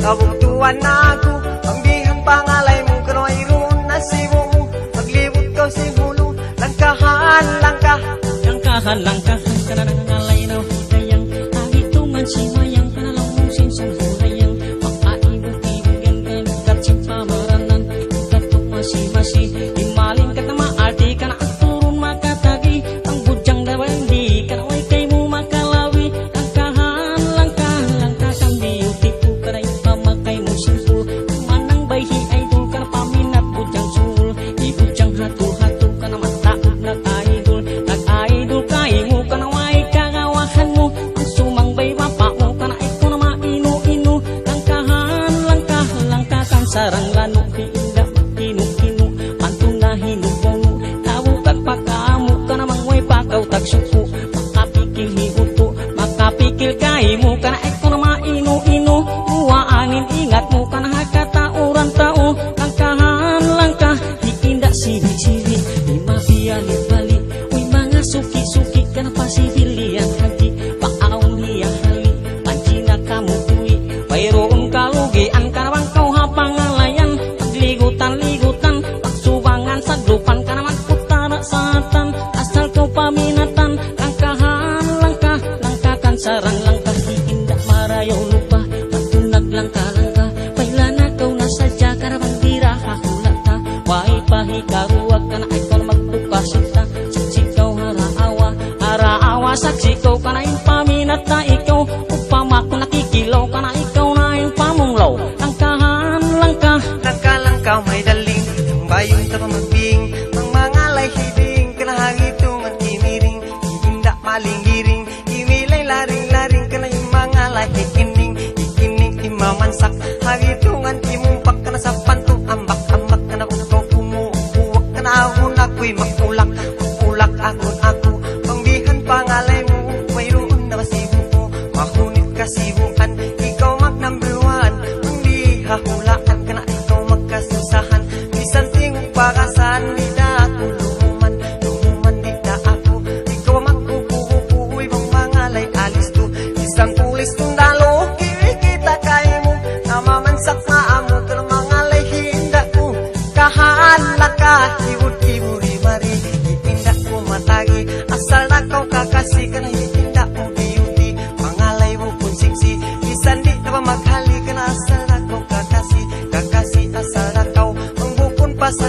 kabuktuan na ako. Pangbihan pangalaymu, kano'y nasibo mo. Maglibot ko si hulo, langkahan, langkah. Langkahan, langkahan ka na nangalay na hidayang. Ahitungan si mayang kanalang musin sa hulayang. Makaibot-ibogan ka lukat si pamaranan. Katok masi-masi, imalin ka na maarti ka na ang turun makatagi. Ang budyang dawa hindi ka na way kay mo makalawi. Langkahan, langkahan, langkahan beauty po ka na yung pamakay mo simple. Manang bayhi idol ka na paminat budyang sul. Ibudyang hatu-hatu ka na mataod na idol. Nag-idol kay mo ka na way kagawahan mo. Ang sumangbay mapa mo ka na ito na maino-ino. Langkahan, langkahan, langkahan sarang lano hiinda kinu-kinu. Mantong na hinubono tawag pagpakamu ka namang way pakaw tagsuko. Makapikil hiuto, makapikil kay mo ka na ito na maino-ino. Uwaanin ingat mo ka na hakatauran tao. Langkahan, langkah hiinda siri-siri. Di mabiyali bali uy mga suki-suki ka na pasihilian haji. Paawang hiyahali panci na kamutuwi. Mayroon kalugian ka namang kau hapangalayan. Pagligutan-ligutan pagsubangan sa grupan ka naman putara satan. Asal kau paminatan. Langkahan, langkah, langkakan sarang langkah hiinda marayaw lupa. Matunag langka-langka paila na kau nasadya ka namang dirahahulata. Wai pahikaruwag ka na ikaw na magpupasita. Saksi kau haraawa, haraawa saksi kau ka na yung paminat na ikaw. Upama ko nakikilaw ka na ikaw na yung pamunglaw. Langkahan, langkah, Langka-langka may daling, ang bayong tapa magbing. Mang mangalay hiding, kanahagitungan kiniring. Hiinda malingiring, kimilay laring-laring. Kana yung mangalay hikining, hikining imamansak. Hagitungan imumpak ka na sa panto. Ambak-ambak ka na kung ikaw pumuuwak ka na ahon ako'y makulak. Makulak ahon ako, pangbihan pangalay mo. Mayroon na basibo ko, mahunit kasibuan. Ikaw mag-number one, hindi hahulaan ka na ikaw magkasusahan. Bisan tingong pakasan, di na ako lumuman. Lumuman di na ako, ikaw magkukukukuy bang mangalay alis to. Isang pulis tundalo, kinikita kayo mo. Namamansak maamo ka ng mangalay hinda ko. Kahala ka, ibut-iburi-mari. Hitinda ko matagi, asal na kau kakasi ka na hitinda ko beauty. Mangalay mo kung siksi, bisan di na ba maghali ka na asal na kau kakasi. Kakasi asal na kau, ang bukon pa sa